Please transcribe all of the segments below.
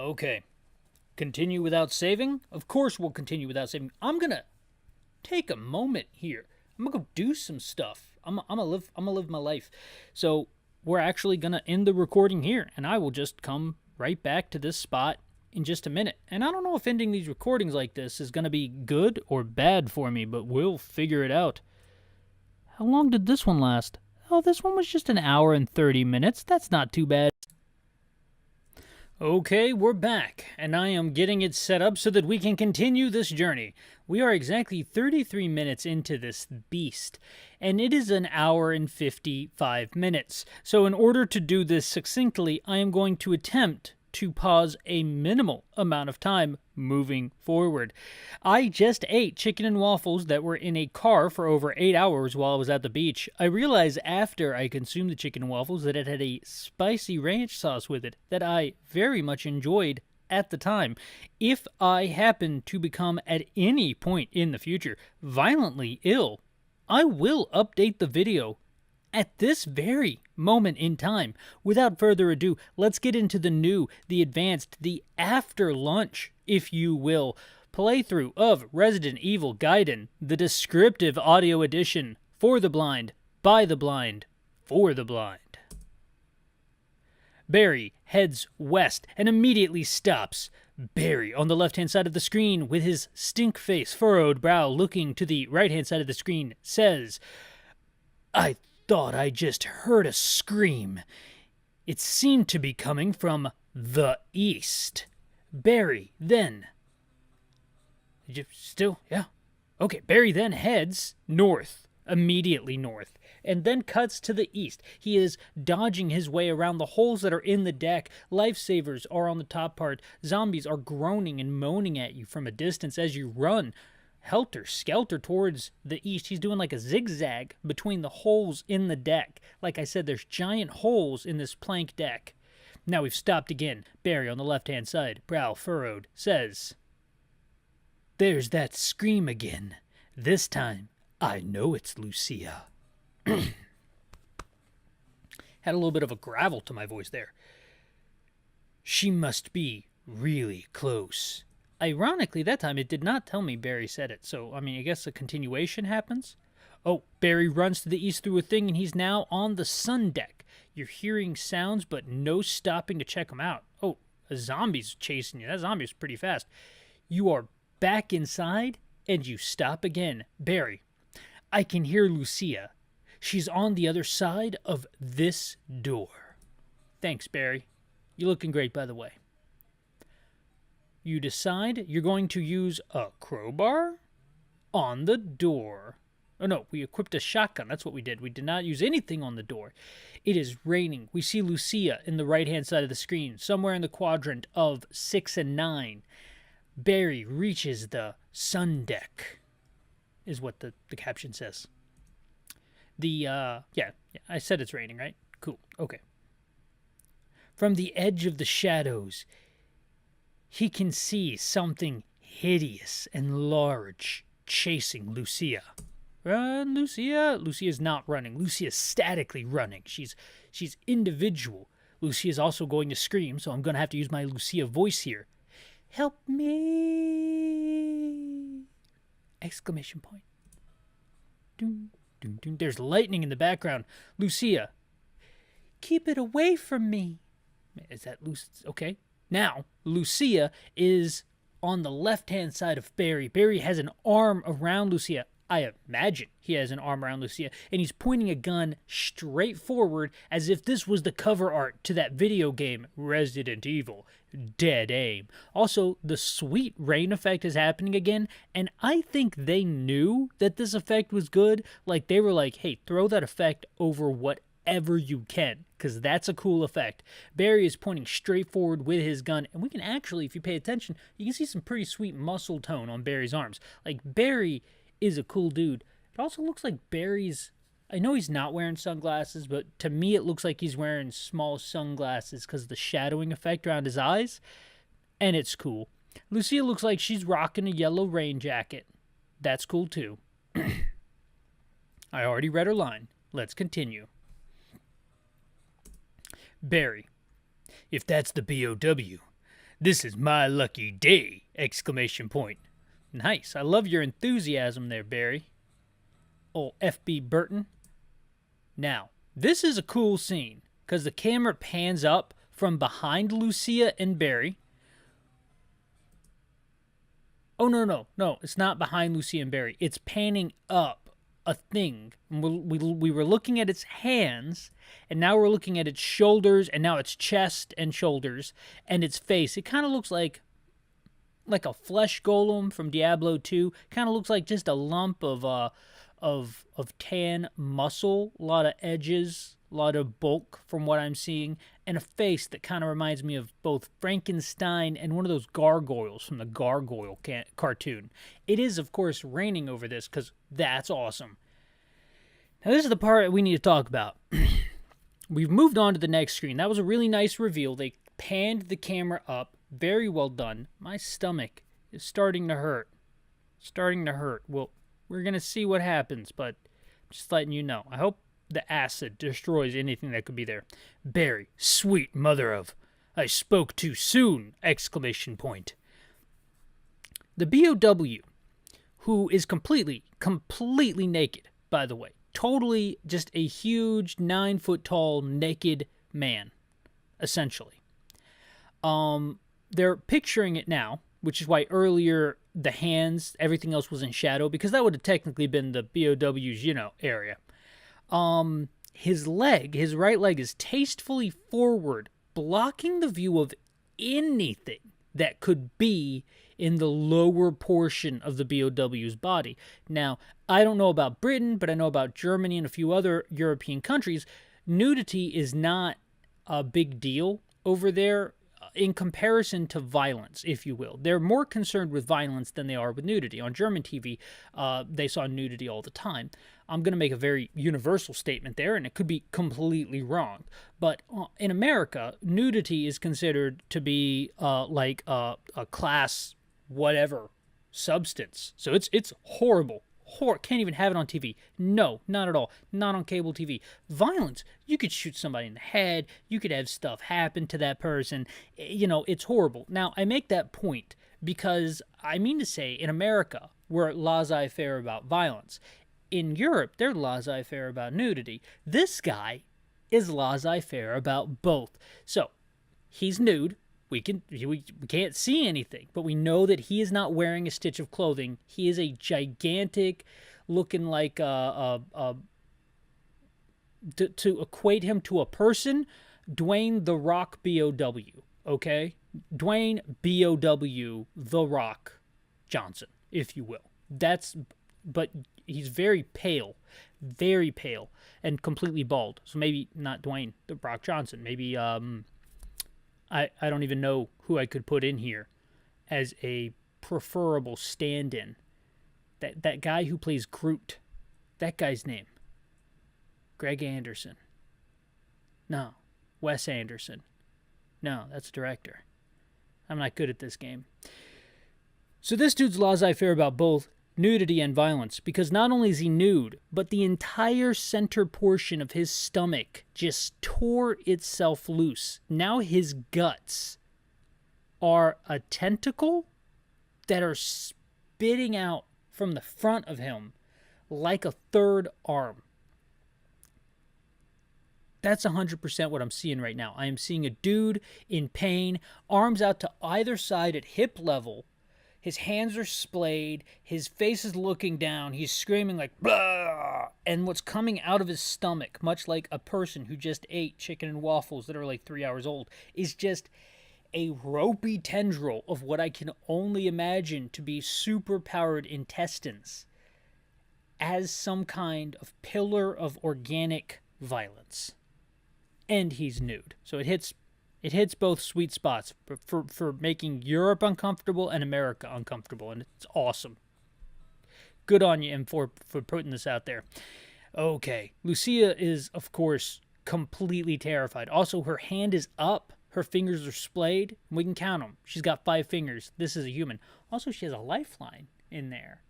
Okay. Continue without saving? Of course we'll continue without saving. I'm gonna take a moment here. I'm gonna go do some stuff. I'm gonna live my life. So we're actually gonna end the recording here, and I will just come right back to this spot in just a minute. And I don't know if ending these recordings like this is gonna be good or bad for me, but we'll figure it out. How long did this one last? Oh, this one was just an hour and 30 minutes. That's not too bad. Okay, we're back, and I am getting it set up so that we can continue this journey. We are exactly 33 minutes into this beast, and it is an hour and 55 minutes. So in order to do this succinctly, I am going to attempt to pause a minimal amount of time moving forward. I just ate chicken and waffles that were in a car for over 8 hours while I was at the beach. I realized after I consumed the chicken and waffles that it had a spicy ranch sauce with it that I very much enjoyed at the time. If I happen to become at any point in the future violently ill, I will update the video at this very moment in time. Without further ado, let's get into the new, the advanced, the after lunch, if you will, playthrough of Resident Evil Gaiden, the descriptive audio edition for the blind, by the blind, for the blind. Barry heads west and immediately stops. Barry on the left-hand side of the screen with his stink-face, furrowed brow looking to the right-hand side of the screen says, "I thought I just heard a scream. It seemed to be coming from the east." Barry then... Did you still? Yeah. Okay, Barry then heads north, immediately north, and then cuts to the east. He is dodging his way around the holes that are in the deck. Lifesavers are on the top part. Zombies are groaning and moaning at you from a distance as you run helter-skelter towards the east. He's doing like a zigzag between the holes in the deck. Like I said, there's giant holes in this plank deck. Now we've stopped again. Barry on the left-hand side, brow furrowed, says, "There's that scream again. This time, I know it's Lucia." Had a little bit of a gravel to my voice there. "She must be really close." Ironically, that time it did not tell me Barry said it, so, I guess a continuation happens? Oh, Barry runs to the east through a thing, and he's now on the sun deck. You're hearing sounds, but no stopping to check them out. Oh, a zombie's chasing you. That zombie's pretty fast. You are back inside, and you stop again. Barry, I can hear Lucia. She's on the other side of this door. Thanks, Barry. You're looking great, by the way. You decide you're going to use a crowbar on the door. Oh no, we equipped a shotgun. That's what we did. We did not use anything on the door. It is raining. We see Lucia in the right-hand side of the screen, somewhere in the quadrant of 6 and 9. Barry reaches the sun deck, is what the caption says. Yeah, I said it's raining, right? Cool, okay. From the edge of the shadows, he can see something hideous and large chasing Lucia. Run, Lucia. Lucia's not running. Lucia's statically running. She's individual. Lucia's also going to scream, so I'm going to have to use my Lucia voice here. "Help me!" Exclamation point. Doom, doom, doom. There's lightning in the background. Lucia. "Keep it away from me." Is that Lucia? Okay. Now, Lucia is on the left-hand side of Barry. Barry has an arm around Lucia. I imagine he has an arm around Lucia, and he's pointing a gun straight forward as if this was the cover art to that video game, Resident Evil, Dead Aim. Also, the sweet rain effect is happening again, and I think they knew that this effect was good. Like, they were like, hey, throw that effect over whatever you can, because that's a cool effect. Barry is pointing straight forward with his gun, and we can actually, if you pay attention, you can see some pretty sweet muscle tone on Barry's arms. Like, Barry is a cool dude. It also looks like Barry's... I know he's not wearing sunglasses, but to me it looks like he's wearing small sunglasses because of the shadowing effect around his eyes, and it's cool. Lucia looks like she's rocking a yellow rain jacket. That's cool too. I already read her line. Let's continue. Barry, if that's the BOW, This is my lucky day! Exclamation point. Nice. I love your enthusiasm there, Barry. Old F.B. Burton. Now, this is a cool scene because the camera pans up from behind Lucia and Barry. Oh, no. It's not behind Lucia and Barry. It's panning up a thing. We were looking at its hands, and now we're looking at its shoulders, and now its chest and shoulders, and its face. It kind of looks like a flesh golem from Diablo 2. Kind of looks like just a lump of tan muscle, a lot of edges, a lot of bulk from what I'm seeing, and a face that kind of reminds me of both Frankenstein and one of those gargoyles from the Gargoyle cartoon. It is, of course, raining over this because that's awesome. Now, this is the part we need to talk about. We've moved on to the next screen. That was a really nice reveal. They panned the camera up. Very well done. My stomach is starting to hurt. Well, we're going to see what happens, but just letting you know. I hope the acid destroys anything that could be there. Barry, sweet mother of, I spoke too soon! Exclamation point. The BOW, who is completely naked, by the way. Totally just a huge 9-foot-tall naked man, essentially. They're picturing it now, which is why earlier the hands, everything else was in shadow, because that would have technically been the BOW's, area. His right leg is tastefully forward, blocking the view of anything that could be in the lower portion of the BOW's body. Now, I don't know about Britain, but I know about Germany and a few other European countries. Nudity is not a big deal over there in comparison to violence, if you will. They're more concerned with violence than they are with nudity. On German TV, they saw nudity all the time. I'm going to make a very universal statement there, and it could be completely wrong. But in America, nudity is considered to be like a class whatever substance. So it's horrible. Can't even have it on TV. No, not at all. Not on cable TV. Violence. You could shoot somebody in the head. You could have stuff happen to that person. It's horrible. Now, I make that point because I mean to say in America, we're laissez-faire about violence. In Europe, they're laissez-faire about nudity. This guy is laissez-faire about both. So, he's nude. We can't see anything, but we know that he is not wearing a stitch of clothing. He is a gigantic, looking like to equate him to a person, Dwayne The Rock B.O.W., okay? Dwayne B.O.W. The Rock Johnson, if you will. But he's very pale, and completely bald. So maybe not Dwayne The Rock Johnson. Maybe, I don't even know who I could put in here as a preferable stand-in. That guy who plays Groot, that guy's name. Greg Anderson. No. Wes Anderson. No, that's a director. I'm not good at this game. So this dude's laissez-faire about both nudity and violence, because not only is he nude, but the entire center portion of his stomach just tore itself loose. Now his guts are a tentacle that are spitting out from the front of him like a third arm. That's 100% what I'm seeing right now. I am seeing a dude in pain, arms out to either side at hip level. His hands are splayed. His face is looking down. He's screaming like, blah! And what's coming out of his stomach, much like a person who just ate chicken and waffles that are like 3 hours old, is just a ropey tendril of what I can only imagine to be super-powered intestines as some kind of pillar of organic violence. And he's nude. So it hits both sweet spots for making Europe uncomfortable and America uncomfortable, and it's awesome. Good on you, M, for putting this out there. Okay, Lucia is, of course, completely terrified. Also, her hand is up. Her fingers are splayed. We can count them. She's got 5 fingers. This is a human. Also, she has a lifeline in there.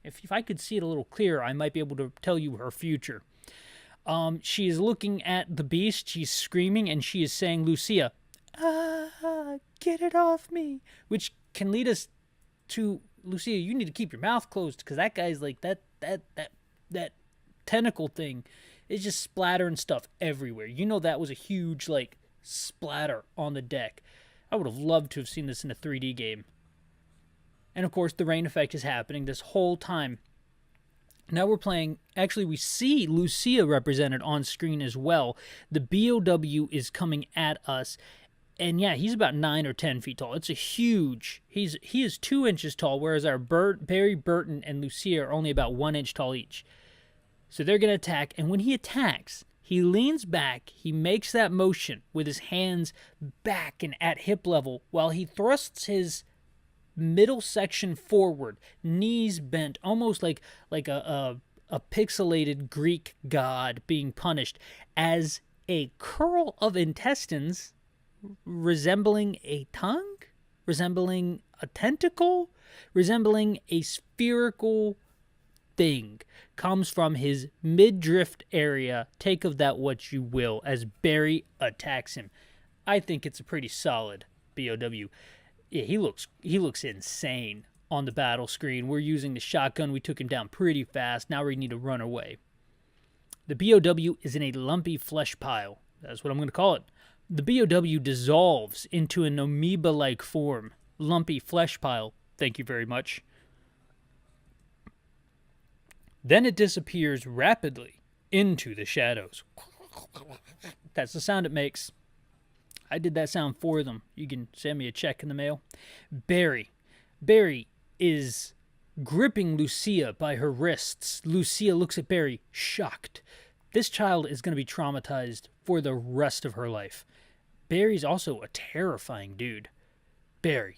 If I could see it a little clearer, I might be able to tell you her future. She is looking at the beast. She's screaming, and she is saying, Lucia, get it off me. Which can lead us to, Lucia, you need to keep your mouth closed, because that guy's like, that tentacle thing is just splattering stuff everywhere. You know that was a huge, like, splatter on the deck. I would have loved to have seen this in a 3D game. And, of course, the rain effect is happening this whole time. Now we're playing, actually we see Lucia represented on screen as well. The BOW is coming at us, and yeah, he's about 9 or 10 feet tall. It's a huge, he is 2 inches tall, whereas our Barry, Burton, and Lucia are only about 1 inch tall each. So they're going to attack, and when he attacks, he leans back, he makes that motion with his hands back and at hip level, while he thrusts his middle section forward, knees bent, almost like a pixelated Greek god being punished, as a curl of intestines resembling a tongue, resembling a tentacle, resembling a spherical thing comes from his midriff area. Take of that what you will, as Barry attacks him. I think it's a pretty solid BOW. Yeah, he looks insane on the battle screen. We're using the shotgun. We took him down pretty fast. Now we need to run away. The BOW is in a lumpy flesh pile. That's what I'm going to call it. The BOW dissolves into an amoeba-like form. Lumpy flesh pile. Thank you very much. Then it disappears rapidly into the shadows. That's the sound it makes. I did that sound for them. You can send me a check in the mail. Barry is gripping Lucia by her wrists. Lucia looks at Barry, shocked. This child is going to be traumatized for the rest of her life. Barry's also a terrifying dude. Barry.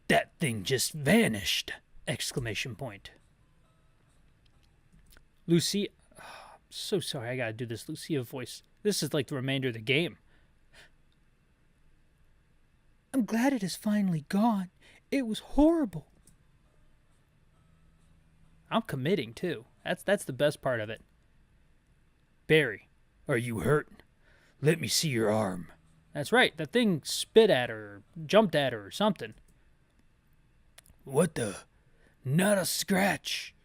That thing just vanished! Exclamation point. Lucia. Oh, I'm so sorry I gotta do this Lucia voice. This is like the remainder of the game. I'm glad it is finally gone. It was horrible. I'm committing, too. That's the best part of it. Barry, are you hurt? Let me see your arm. That's right. That thing spit at her, jumped at her, or something. What the? Not a scratch.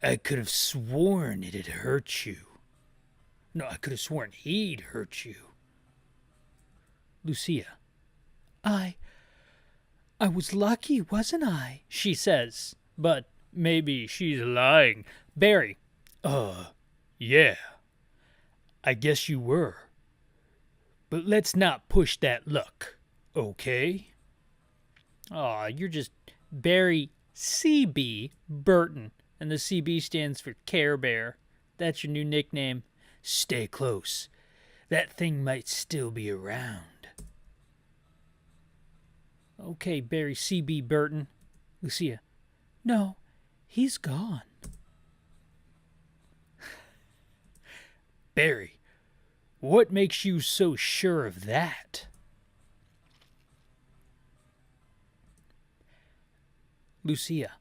I could have sworn it had hurt you. No, I could have sworn he'd hurt you. Lucia. I was lucky, wasn't I? She says, but maybe she's lying. Barry. Yeah. I guess you were. But let's not push that luck, okay? Aw, you're just Barry CB Burton, and the CB stands for Care Bear. That's your new nickname. Stay close. That thing might still be around. Okay, Barry C.B. Burton. Lucia. No, he's gone. Barry, what makes you so sure of that? Lucia.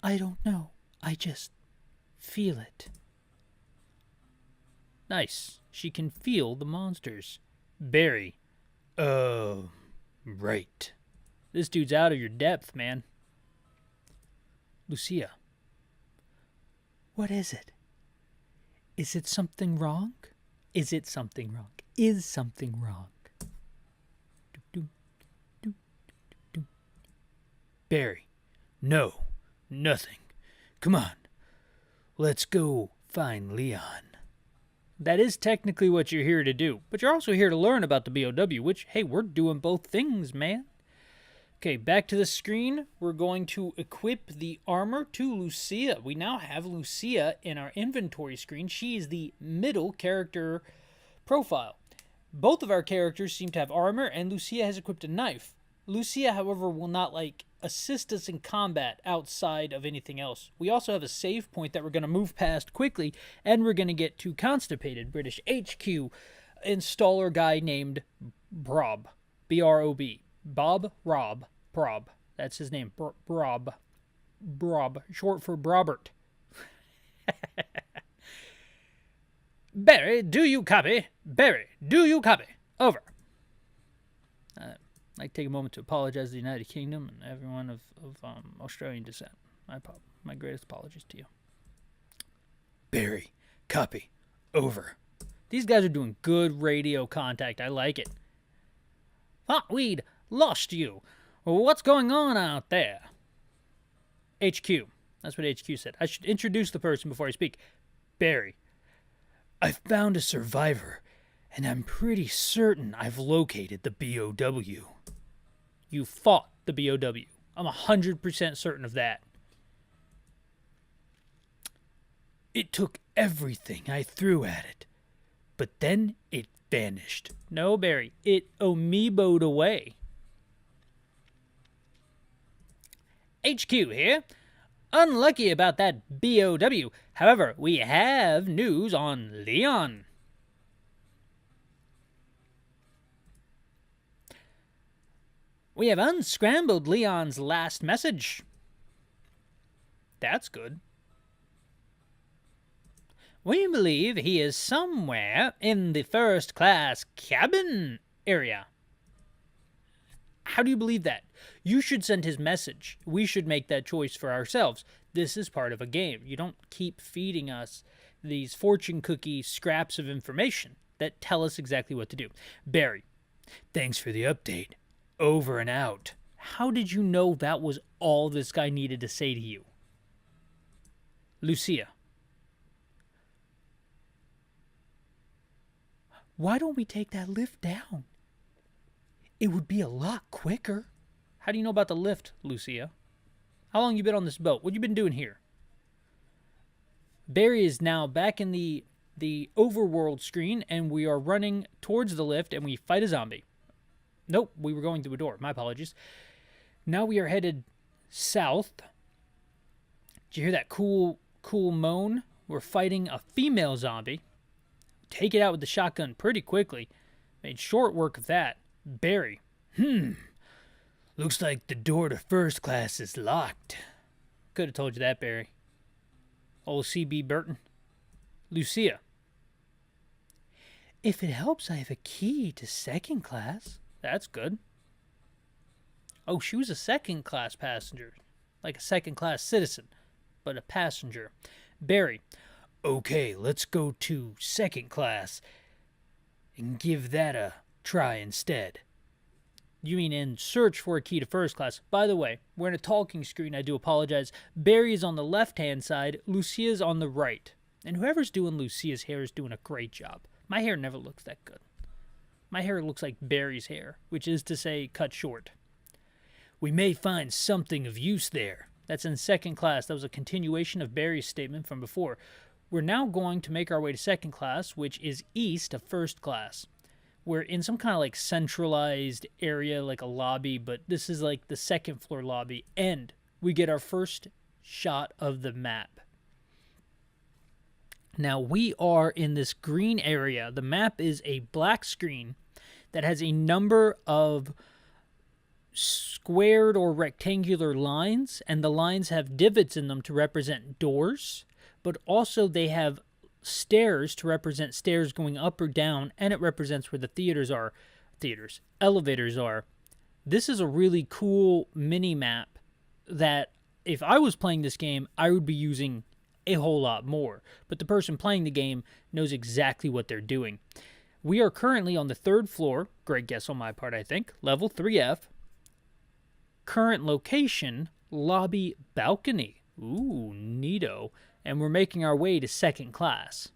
I don't know. I just feel it. Nice. She can feel the monsters. Barry. Oh, right. This dude's out of your depth, man. Lucia. What is it? Is it something wrong? Is it something wrong? Is something wrong? Barry. No, nothing. Come on. Let's go find Leon. That is technically what you're here to do, but you're also here to learn about the BOW, which, hey, we're doing both things, man. Okay, back to the screen. We're going to equip the armor to Lucia. We now have Lucia in our inventory screen. She is the middle character profile. Both of our characters seem to have armor, and Lucia has equipped a knife. Lucia, however, will not, assist us in combat outside of anything else. We also have a save point that we're going to move past quickly, and we're going to get to Constipated British HQ installer guy named Brob. B-R-O-B. Bob Rob Prob. That's his name. Brob. Short for Brobert. Barry, do you copy? Barry, do you copy? Over. I'd like to take a moment to apologize to the United Kingdom and everyone of Australian descent. My greatest apologies to you. Barry, copy. Over. These guys are doing good radio contact. I like it. Thought we'd lost you. What's going on out there? HQ. That's what HQ said. I should introduce the person before I speak. Barry. I've found a survivor, and I'm pretty certain I've located the BOW. You fought the BOW. I'm 100% certain of that. It took everything I threw at it, but then it vanished. No, Barry, it amoeboed away. HQ here. Unlucky about that BOW. However, we have news on Leon. We have unscrambled Leon's last message. That's good. We believe he is somewhere in the first class cabin area. How do you believe that? You should send his message. We should make that choice for ourselves. This is part of a game. You don't keep feeding us these fortune cookie scraps of information that tell us exactly what to do. Barry, thanks for the update. Over and out. How did you know that was all this guy needed to say to you? Lucia. Why don't we take that lift down? It would be a lot quicker. How do you know about the lift, Lucia? How long you been on this boat? What you been doing here? Barry is now back in the overworld screen, and we are running towards the lift, and we fight a zombie. Nope, we were going through a door. My apologies. Now we are headed south. Did you hear that cool moan? We're fighting a female zombie. Take it out with the shotgun pretty quickly. Made short work of that. Barry. Looks like the door to first class is locked. Could have told you that, Barry. Old C.B. Burton. Lucia. If it helps, I have a key to second class. That's good. Oh, she was a second-class passenger. Like a second-class citizen, but a passenger. Barry. Okay, let's go to second class and give that a try instead. You mean in search for a key to first class. By the way, we're in a talking screen. I do apologize. Barry is on the left-hand side. Lucia's on the right. And whoever's doing Lucia's hair is doing a great job. My hair never looks that good. My hair looks like Barry's hair, which is to say cut short. We may find something of use there. That's in second class. That was a continuation of Barry's statement from before. We're now going to make our way to second class, which is east of first class. We're in some kind of like centralized area, like a lobby, but this is like the second floor lobby, and we get our first shot of the map. Now we are in this green area. The map is a black screen that has a number of squared or rectangular lines, and the lines have divots in them to represent doors. But also they have stairs to represent stairs going up or down, and it represents where the elevators are. This is a really cool mini-map that if I was playing this game, I would be using a whole lot more. But the person playing the game knows exactly what they're doing. We are currently on the 3rd floor. Great guess on my part, I think. Level 3F. Current location, lobby balcony. Ooh, neato. And we're making our way to second class.